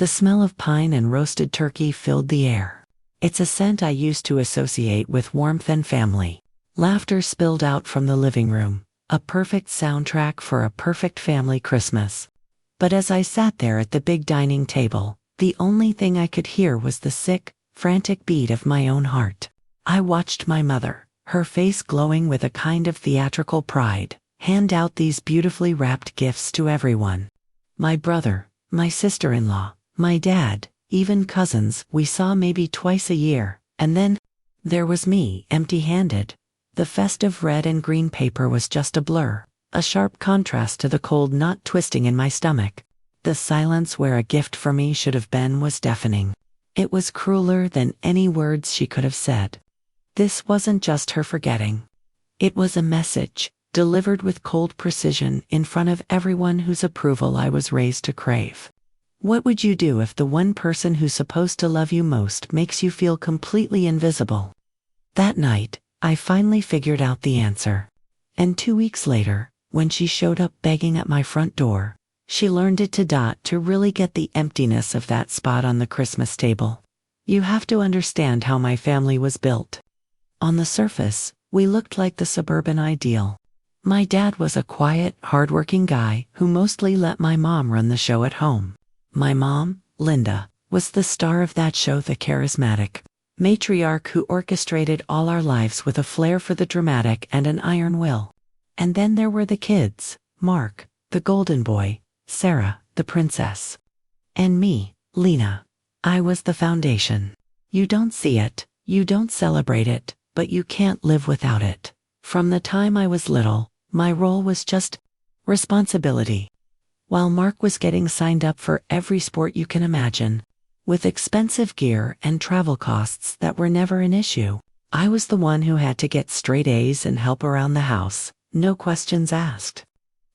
The smell of pine and roasted turkey filled the air. It's a scent I used to associate with warmth and family. Laughter spilled out from the living room, a perfect soundtrack for a perfect family Christmas. But as I sat there at the big dining table, the only thing I could hear was the sick, frantic beat of my own heart. I watched my mother, her face glowing with a kind of theatrical pride, hand out these beautifully wrapped gifts to everyone. My brother, my sister-in-law, my dad, even cousins we saw maybe twice a year, and then there was me, empty-handed. The festive red and green paper was just a blur, a sharp contrast to the cold knot twisting in my stomach. The silence where a gift for me should have been was deafening. It was crueler than any words she could have said. This wasn't just her forgetting. It was a message, delivered with cold precision in front of everyone whose approval I was raised to crave. What would you do if the one person who's supposed to love you most makes you feel completely invisible? That night, I finally figured out the answer. And 2 weeks later, when she showed up begging at my front door, she learned it to really get the emptiness of that spot on the Christmas table. You have to understand how my family was built. On the surface, we looked like the suburban ideal. My dad was a quiet, hardworking guy who mostly let my mom run the show at home. My mom, Linda, was the star of that show, the charismatic matriarch who orchestrated all our lives with a flair for the dramatic and an iron will. And then there were the kids, Mark, the golden boy, Sarah, the princess. And me, Lena. I was the foundation. You don't see it, you don't celebrate it, but you can't live without it. From the time I was little, my role was just responsibility. While Mark was getting signed up for every sport you can imagine, with expensive gear and travel costs that were never an issue, I was the one who had to get straight A's and help around the house, no questions asked.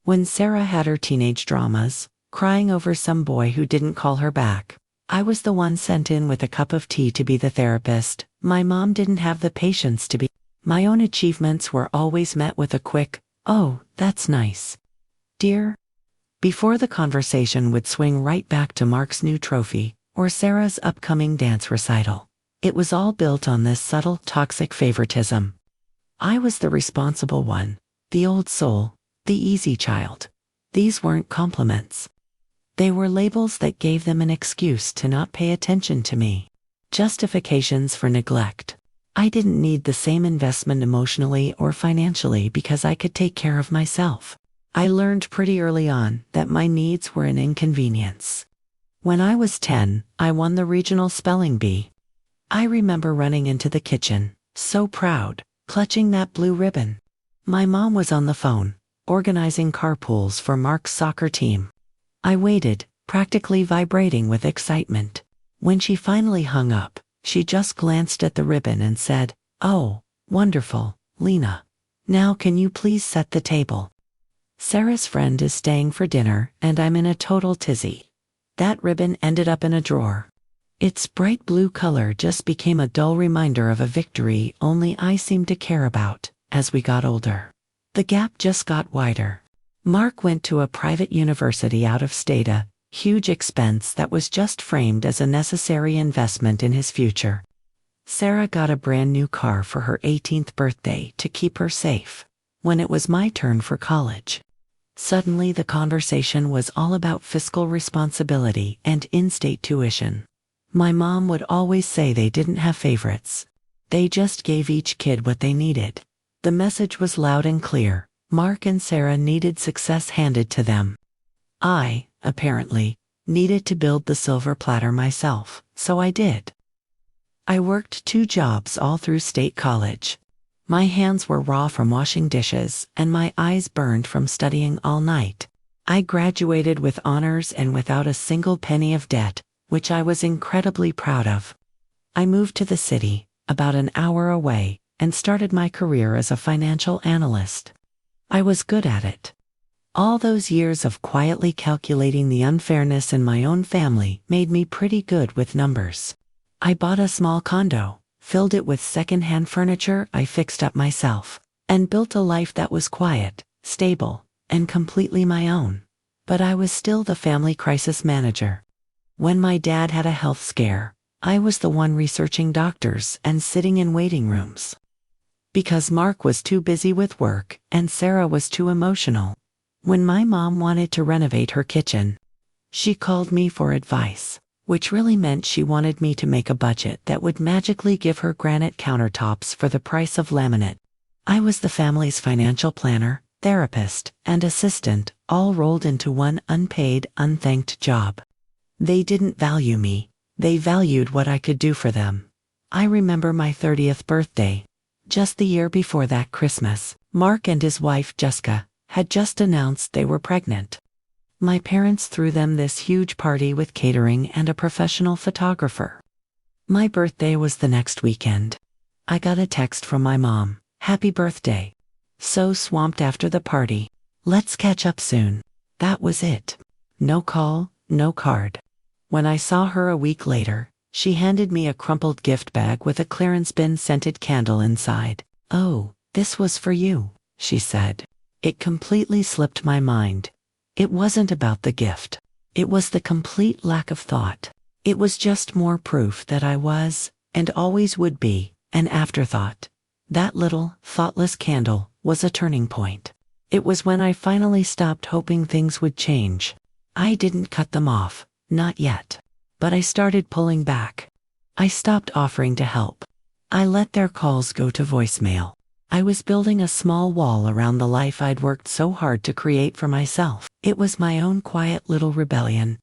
When Sarah had her teenage dramas, crying over some boy who didn't call her back, I was the one sent in with a cup of tea to be the therapist. My mom didn't have the patience to be. My own achievements were always met with a quick, "Oh, that's nice, dear," before the conversation would swing right back to Mark's new trophy or Sarah's upcoming dance recital. It was all built on this subtle, toxic favoritism. I was the responsible one, the old soul, the easy child. These weren't compliments. They were labels that gave them an excuse to not pay attention to me. Justifications for neglect. I didn't need the same investment emotionally or financially because I could take care of myself. I learned pretty early on that my needs were an inconvenience. When I was 10, I won the regional spelling bee. I remember running into the kitchen, so proud, clutching that blue ribbon. My mom was on the phone, organizing carpools for Mark's soccer team. I waited, practically vibrating with excitement. When she finally hung up, she just glanced at the ribbon and said, "Oh, wonderful, Lena. Now can you please set the table? Sarah's friend is staying for dinner and I'm in a total tizzy." That ribbon ended up in a drawer. Its bright blue color just became a dull reminder of a victory only I seemed to care about. As we got older, the gap just got wider. Mark went to a private university out of state, a huge expense that was just framed as a necessary investment in his future. Sarah got a brand new car for her 18th birthday to keep her safe. When it was my turn for college, suddenly the conversation was all about fiscal responsibility and in-state tuition. My mom would always say they didn't have favorites. They just gave each kid what they needed. The message was loud and clear. Mark and Sarah needed success handed to them. I, apparently, needed to build the silver platter myself, so I did. I worked 2 jobs all through state college. My hands were raw from washing dishes, and my eyes burned from studying all night. I graduated with honors and without a single penny of debt, which I was incredibly proud of. I moved to the city, about an hour away, and started my career as a financial analyst. I was good at it. All those years of quietly calculating the unfairness in my own family made me pretty good with numbers. I bought a small condo, filled it with second-hand furniture I fixed up myself, and built a life that was quiet, stable, and completely my own. But I was still the family crisis manager. When my dad had a health scare, I was the one researching doctors and sitting in waiting rooms. Because Mark was too busy with work and Sarah was too emotional. When my mom wanted to renovate her kitchen, she called me for advice, which really meant she wanted me to make a budget that would magically give her granite countertops for the price of laminate. I was the family's financial planner, therapist, and assistant, all rolled into one unpaid, unthanked job. They didn't value me, they valued what I could do for them. I remember my 30th birthday. Just the year before that Christmas, Mark and his wife Jessica had just announced they were pregnant. My parents threw them this huge party with catering and a professional photographer. My birthday was the next weekend. I got a text from my mom, "Happy birthday. So swamped after the party. Let's catch up soon." That was it. No call, no card. When I saw her a week later, she handed me a crumpled gift bag with a clearance bin scented candle inside. "Oh, this was for you," she said. It completely slipped my mind. It wasn't about the gift. It was the complete lack of thought. It was just more proof that I was, and always would be, an afterthought. That little, thoughtless candle was a turning point. It was when I finally stopped hoping things would change. I didn't cut them off, not yet. But I started pulling back. I stopped offering to help. I let their calls go to voicemail. I was building a small wall around the life I'd worked so hard to create for myself. It was my own quiet little rebellion.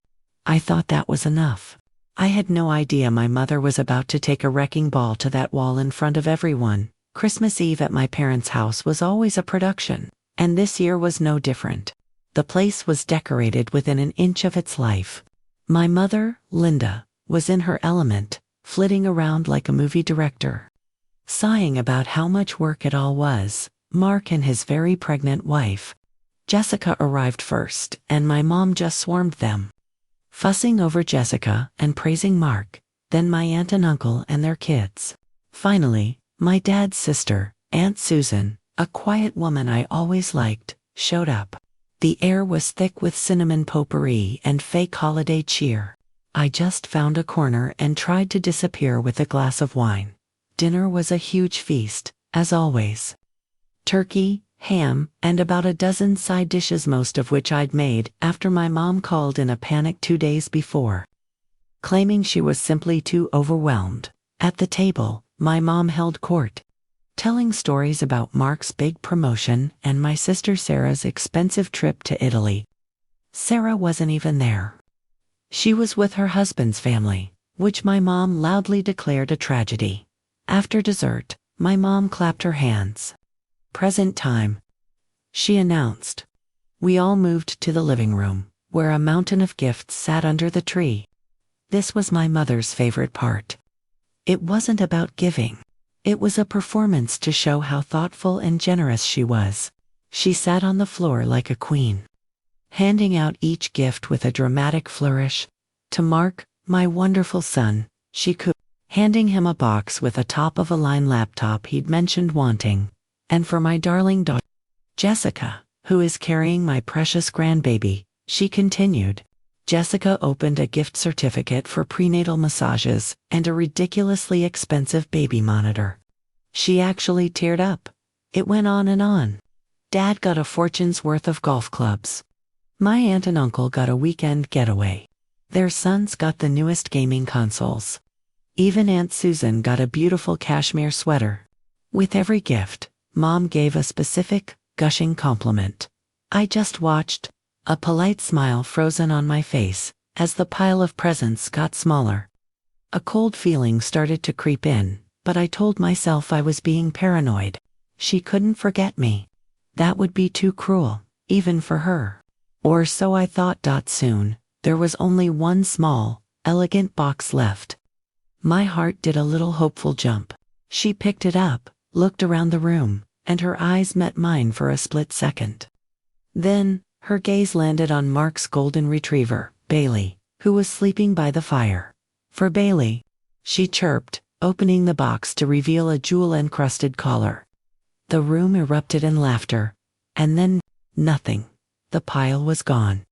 I thought that was enough. I had no idea my mother was about to take a wrecking ball to that wall in front of everyone. Christmas Eve at my parents' house was always a production, and this year was no different. The place was decorated within an inch of its life. My mother, Linda, was in her element, flitting around like a movie director. Sighing about how much work it all was, Mark and his very pregnant wife, Jessica, arrived first, and my mom just swarmed them. Fussing over Jessica and praising Mark, then my aunt and uncle and their kids. Finally, my dad's sister, Aunt Susan, a quiet woman I always liked, showed up. The air was thick with cinnamon potpourri and fake holiday cheer. I just found a corner and tried to disappear with a glass of wine. Dinner was a huge feast, as always. Turkey, ham, and about a dozen side dishes, most of which I'd made after my mom called in a panic 2 days before, claiming she was simply too overwhelmed. At the table, my mom held court, telling stories about Mark's big promotion and my sister Sarah's expensive trip to Italy. Sarah wasn't even there. She was with her husband's family, which my mom loudly declared a tragedy. After dessert, my mom clapped her hands. "Present time," she announced. We all moved to the living room, where a mountain of gifts sat under the tree. This was my mother's favorite part. It wasn't about giving. It was a performance to show how thoughtful and generous she was. She sat on the floor like a queen, handing out each gift with a dramatic flourish. To Mark, my wonderful son, she could, handing him a box with a top-of-a-line laptop he'd mentioned wanting. And for my darling daughter, Jessica, who is carrying my precious grandbaby, she continued. Jessica opened a gift certificate for prenatal massages and a ridiculously expensive baby monitor. She actually teared up. It went on and on. Dad got a fortune's worth of golf clubs. My aunt and uncle got a weekend getaway. Their sons got the newest gaming consoles. Even Aunt Susan got a beautiful cashmere sweater. With every gift, Mom gave a specific, gushing compliment. I just watched, a polite smile frozen on my face, as the pile of presents got smaller. A cold feeling started to creep in, but I told myself I was being paranoid. She couldn't forget me. That would be too cruel, even for her. Or so I thought. Soon, there was only one small, elegant box left. My heart did a little hopeful jump. She picked it up, looked around the room, and her eyes met mine for a split second. Then, her gaze landed on Mark's golden retriever, Bailey, who was sleeping by the fire. "For Bailey," she chirped, opening the box to reveal a jewel-encrusted collar. The room erupted in laughter. And then, nothing. The pile was gone.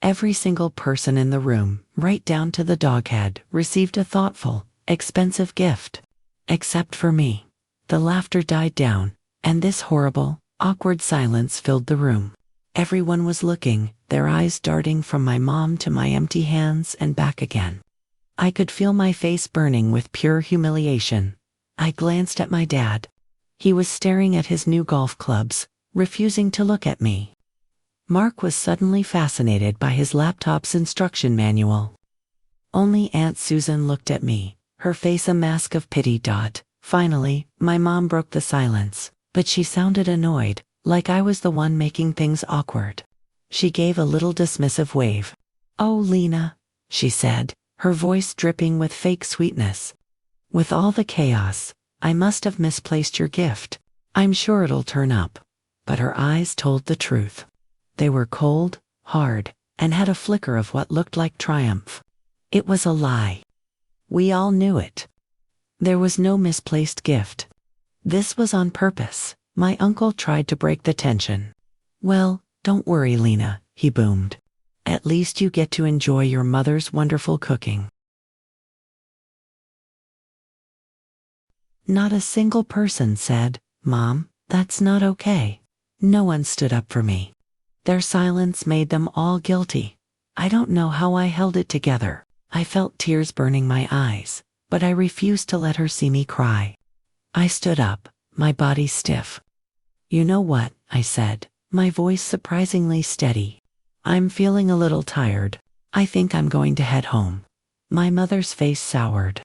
Every single person in the room, right down to the dog head, received a thoughtful, expensive gift. Except for me. The laughter died down, and this horrible, awkward silence filled the room. Everyone was looking, their eyes darting from my mom to my empty hands and back again. I could feel my face burning with pure humiliation. I glanced at my dad. He was staring at his new golf clubs, refusing to look at me. Mark was suddenly fascinated by his laptop's instruction manual. Only Aunt Susan looked at me, her face a mask of pity. Finally, my mom broke the silence, but she sounded annoyed, like I was the one making things awkward. She gave a little dismissive wave. "Oh, Lena," she said, her voice dripping with fake sweetness. "With all the chaos, I must have misplaced your gift. I'm sure it'll turn up." But her eyes told the truth. They were cold, hard, and had a flicker of what looked like triumph. It was a lie. We all knew it. There was no misplaced gift. This was on purpose. My uncle tried to break the tension. "Well, don't worry, Lena," he boomed. "At least you get to enjoy your mother's wonderful cooking." Not a single person said, "Mom, that's not okay." No one stood up for me. Their silence made them all guilty. I don't know how I held it together. I felt tears burning my eyes, but I refused to let her see me cry. I stood up, my body stiff. "You know what?" I said, my voice surprisingly steady. "I'm feeling a little tired. I think I'm going to head home." My mother's face soured.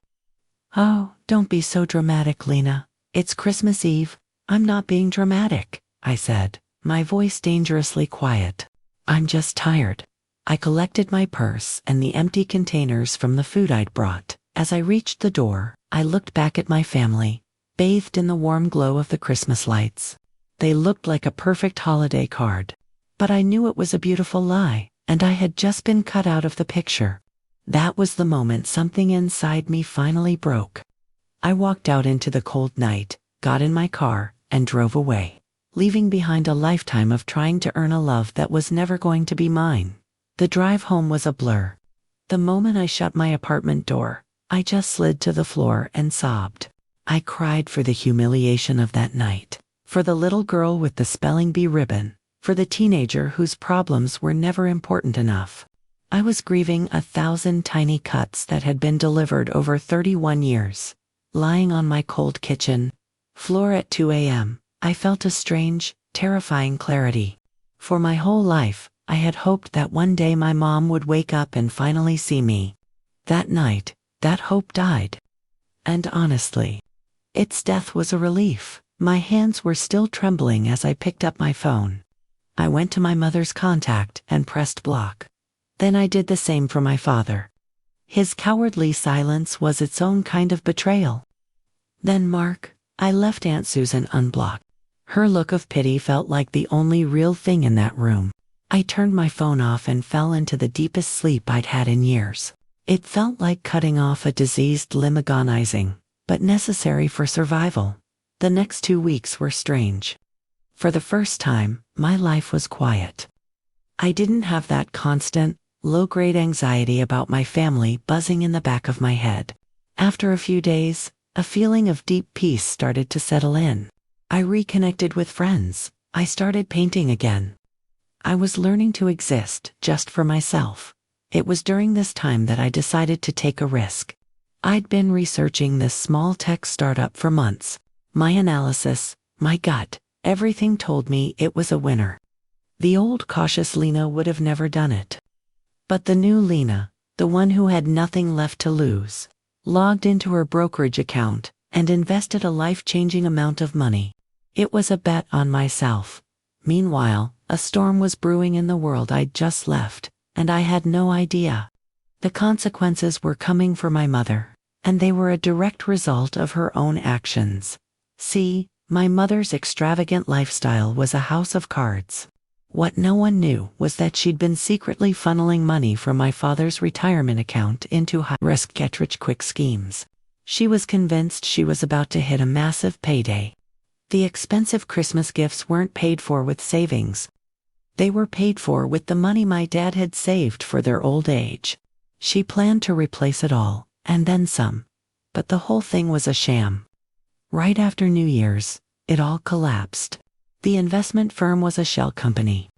"Oh, don't be so dramatic, Lena. It's Christmas Eve." "I'm not being dramatic," I said, my voice dangerously quiet. "I'm just tired." I collected my purse and the empty containers from the food I'd brought. As I reached the door, I looked back at my family, bathed in the warm glow of the Christmas lights. They looked like a perfect holiday card. But I knew it was a beautiful lie, and I had just been cut out of the picture. That was the moment something inside me finally broke. I walked out into the cold night, got in my car, and drove away, leaving behind a lifetime of trying to earn a love that was never going to be mine. The drive home was a blur. The moment I shut my apartment door, I just slid to the floor and sobbed. I cried for the humiliation of that night, for the little girl with the spelling bee ribbon, for the teenager whose problems were never important enough. I was grieving 1,000 tiny cuts that had been delivered over 31 years. Lying on my cold kitchen floor at 2 a.m., I felt a strange, terrifying clarity. For my whole life, I had hoped that one day my mom would wake up and finally see me. That night, that hope died. And honestly, its death was a relief. My hands were still trembling as I picked up my phone. I went to my mother's contact and pressed block. Then I did the same for my father. His cowardly silence was its own kind of betrayal. Then Mark, I left Aunt Susan unblocked. Her look of pity felt like the only real thing in that room. I turned my phone off and fell into the deepest sleep I'd had in years. It felt like cutting off a diseased limb, agonizing, but necessary for survival. The next 2 weeks were strange. For the first time, my life was quiet. I didn't have that constant, low-grade anxiety about my family buzzing in the back of my head. After a few days, a feeling of deep peace started to settle in. I reconnected with friends. I started painting again. I was learning to exist just for myself. It was during this time that I decided to take a risk. I'd been researching this small tech startup for months. My analysis, my gut, everything told me it was a winner. The old cautious Lena would have never done it. But the new Lena, the one who had nothing left to lose, logged into her brokerage account and invested a life-changing amount of money. It was a bet on myself. Meanwhile, a storm was brewing in the world I'd just left, and I had no idea. The consequences were coming for my mother, and they were a direct result of her own actions. See, my mother's extravagant lifestyle was a house of cards. What no one knew was that she'd been secretly funneling money from my father's retirement account into high-risk get-rich-quick schemes. She was convinced she was about to hit a massive payday. The expensive Christmas gifts weren't paid for with savings. They were paid for with the money my dad had saved for their old age. She planned to replace it all, and then some. But the whole thing was a sham. Right after New Year's, it all collapsed. The investment firm was a shell company.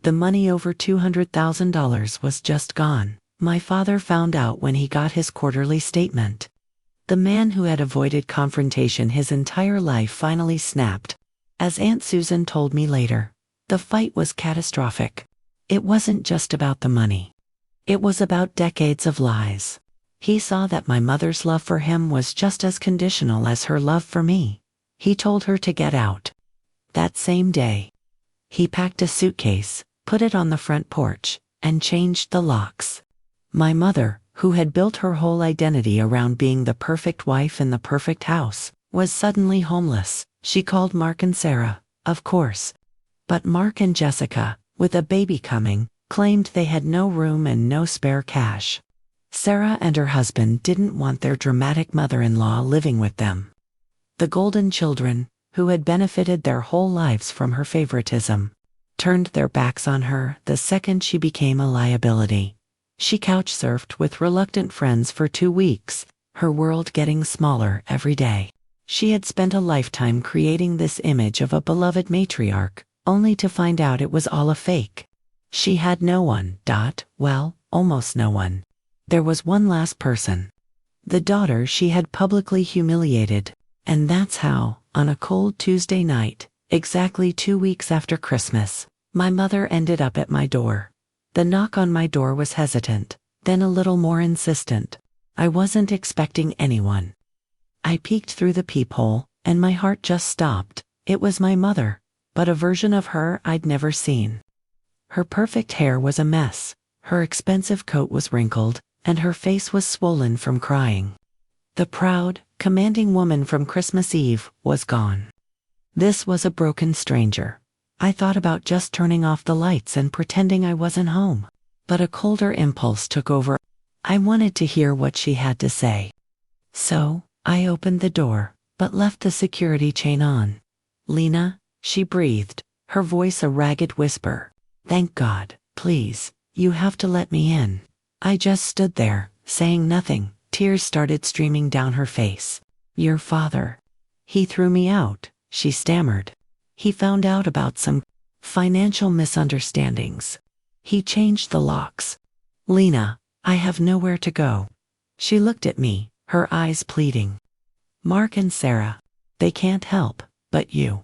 The money over $200,000 was just gone. My father found out when he got his quarterly statement. The man who had avoided confrontation his entire life finally snapped. As Aunt Susan told me later, the fight was catastrophic. It wasn't just about the money. It was about decades of lies. He saw that my mother's love for him was just as conditional as her love for me. He told her to get out. That same day, he packed a suitcase, put it on the front porch, and changed the locks. My mother, who had built her whole identity around being the perfect wife in the perfect house, was suddenly homeless. She called Mark and Sarah, of course. But Mark and Jessica, with a baby coming, claimed they had no room and no spare cash. Sarah and her husband didn't want their dramatic mother-in-law living with them. The golden children, who had benefited their whole lives from her favoritism, turned their backs on her the second she became a liability. She couch-surfed with reluctant friends for 2 weeks, her world getting smaller every day. She had spent a lifetime creating this image of a beloved matriarch, only to find out it was all a fake. She had no one, well, almost no one. There was one last person. The daughter she had publicly humiliated. And that's how, on a cold Tuesday night, exactly 2 weeks after Christmas, my mother ended up at my door. The knock on my door was hesitant, then a little more insistent. I wasn't expecting anyone. I peeked through the peephole, and my heart just stopped. It was my mother, but a version of her I'd never seen. Her perfect hair was a mess, her expensive coat was wrinkled, and her face was swollen from crying. The proud, commanding woman from Christmas Eve was gone. This was a broken stranger. I thought about just turning off the lights and pretending I wasn't home. But a colder impulse took over. I wanted to hear what she had to say. So, I opened the door, but left the security chain on. "Lena," she breathed, her voice a ragged whisper. "Thank God, please, you have to let me in." I just stood there, saying nothing. Tears started streaming down her face. "Your father. He threw me out," she stammered. "He found out about some financial misunderstandings. He changed the locks. Lena, I have nowhere to go." She looked at me, her eyes pleading. "Mark and Sarah, they can't help, but you.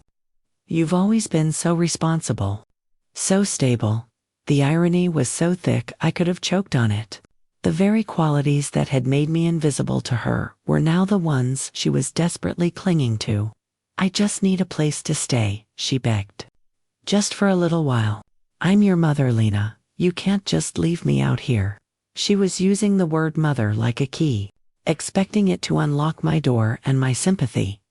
You've always been so responsible, so stable." The irony was so thick I could have choked on it. The very qualities that had made me invisible to her were now the ones she was desperately clinging to. "I just need a place to stay," she begged. "Just for a little while. I'm your mother, Lena. You can't just leave me out here." She was using the word mother like a key, expecting it to unlock my door and my sympathy.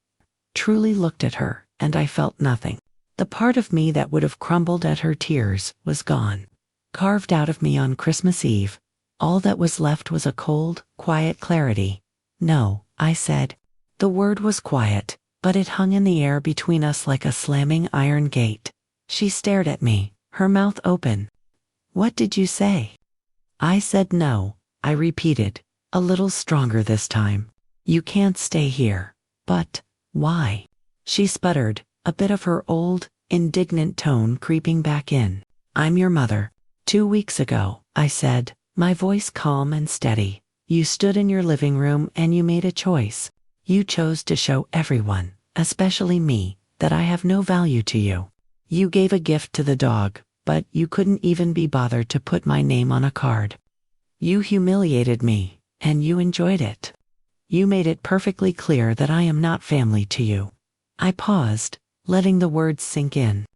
Truly looked at her, and I felt nothing. The part of me that would have crumbled at her tears was gone. Carved out of me on Christmas Eve, all that was left was a cold, quiet clarity. "No," I said. The word was quiet, but it hung in the air between us like a slamming iron gate. She stared at me, her mouth open. "What did you say?" "I said no," I repeated, a little stronger this time. "You can't stay here." "But why?" She sputtered, a bit of her old, indignant tone creeping back in. "I'm your mother. 2 weeks ago," I said, my voice calm and steady, "you stood in your living room and you made a choice. You chose to show everyone, especially me, that I have no value to you. You gave a gift to the dog, but you couldn't even be bothered to put my name on a card. You humiliated me, and you enjoyed it. You made it perfectly clear that I am not family to you." I paused, letting the words sink in,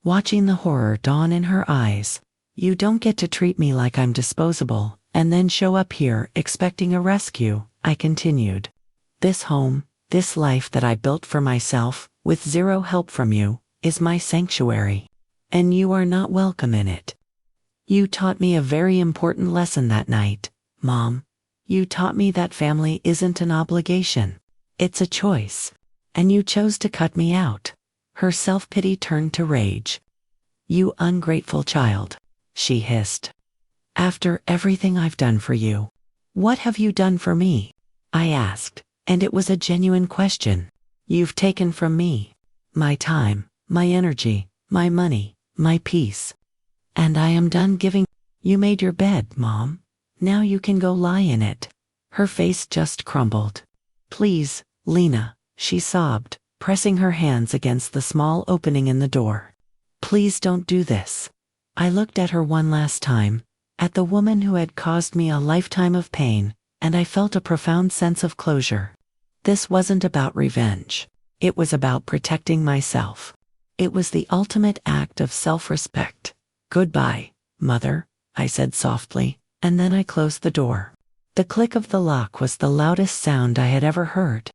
watching the horror dawn in her eyes. "You don't get to treat me like I'm disposable, and then show up here expecting a rescue," I continued. "This home, this life that I built for myself, with zero help from you, is my sanctuary. And you are not welcome in it. You taught me a very important lesson that night, Mom. You taught me that family isn't an obligation. It's a choice. And you chose to cut me out." Her self-pity turned to rage. "You ungrateful child," she hissed. "After everything I've done for you, what have you done for me?" I asked, and it was a genuine question. "You've taken from me my time, my energy, my money, my peace. And I am done giving." "You made your bed, Mom. Now you can go lie in it." Her face just crumbled. "Please, Lena," she sobbed, pressing her hands against the small opening in the door. "Please don't do this." I looked at her one last time, at the woman who had caused me a lifetime of pain, and I felt a profound sense of closure. This wasn't about revenge. It was about protecting myself. It was the ultimate act of self-respect. "Goodbye, Mother," I said softly, and then I closed the door. The click of the lock was the loudest sound I had ever heard.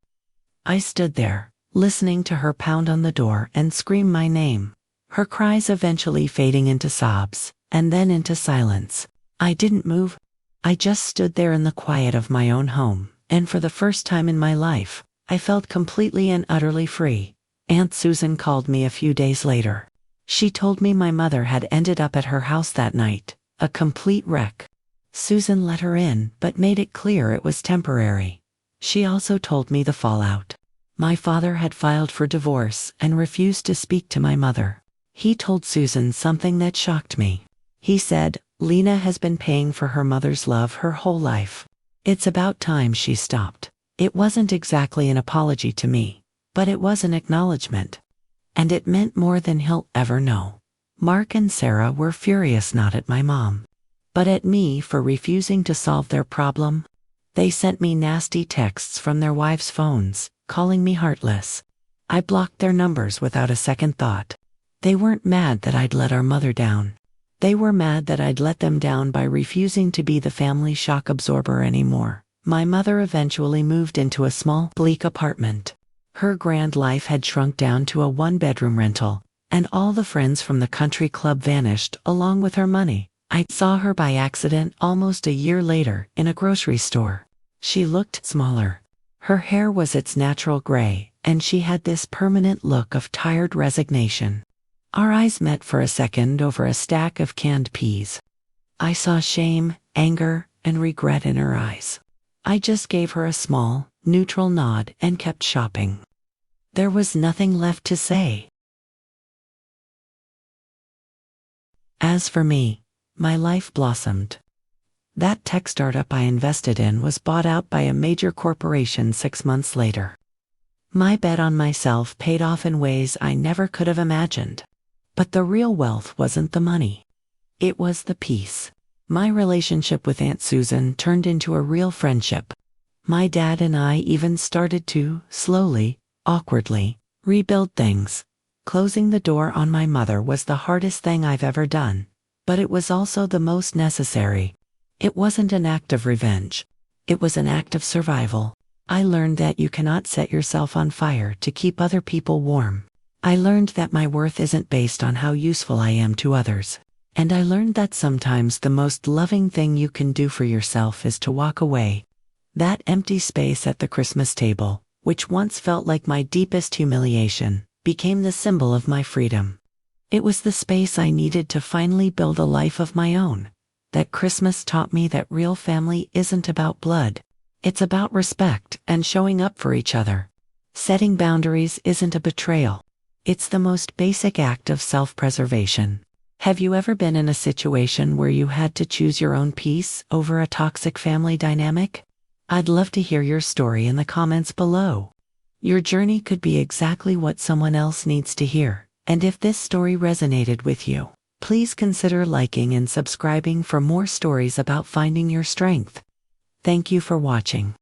I stood there, listening to her pound on the door and scream my name, her cries eventually fading into sobs, and then into silence. I didn't move. I just stood there in the quiet of my own home, and for the first time in my life, I felt completely and utterly free. Aunt Susan called me a few days later. She told me my mother had ended up at her house that night, a complete wreck. Susan let her in, but made it clear it was temporary. She also told me the fallout. My father had filed for divorce and refused to speak to my mother. He told Susan something that shocked me. He said, "Lena has been paying for her mother's love her whole life. It's about time she stopped." It wasn't exactly an apology to me, but it was an acknowledgement. And it meant more than he'll ever know. Mark and Sarah were furious not at my mom, but at me for refusing to solve their problem. They sent me nasty texts from their wives' phones, calling me heartless. I blocked their numbers without a second thought. They weren't mad that I'd let our mother down. They were mad that I'd let them down by refusing to be the family shock absorber anymore. My mother eventually moved into a small, bleak apartment. Her grand life had shrunk down to a one-bedroom rental, and all the friends from the country club vanished along with her money. I saw her by accident almost a year later in a grocery store. She looked smaller. Her hair was its natural gray, and she had this permanent look of tired resignation. Our eyes met for a second over a stack of canned peas. I saw shame, anger, and regret in her eyes. I just gave her a small, neutral nod and kept shopping. There was nothing left to say. As for me, my life blossomed. That tech startup I invested in was bought out by a major corporation 6 months later. My bet on myself paid off in ways I never could have imagined. But the real wealth wasn't the money. It was the peace. My relationship with Aunt Susan turned into a real friendship. My dad and I even started to, slowly, awkwardly, rebuild things. Closing the door on my mother was the hardest thing I've ever done, but it was also the most necessary. It wasn't an act of revenge. It was an act of survival. I learned that you cannot set yourself on fire to keep other people warm. I learned that my worth isn't based on how useful I am to others. And I learned that sometimes the most loving thing you can do for yourself is to walk away. That empty space at the Christmas table, which once felt like my deepest humiliation, became the symbol of my freedom. It was the space I needed to finally build a life of my own. That Christmas taught me that real family isn't about blood. It's about respect and showing up for each other. Setting boundaries isn't a betrayal. It's the most basic act of self-preservation. Have you ever been in a situation where you had to choose your own peace over a toxic family dynamic? I'd love to hear your story in the comments below. Your journey could be exactly what someone else needs to hear, and if this story resonated with you, please consider liking and subscribing for more stories about finding your strength. Thank you for watching.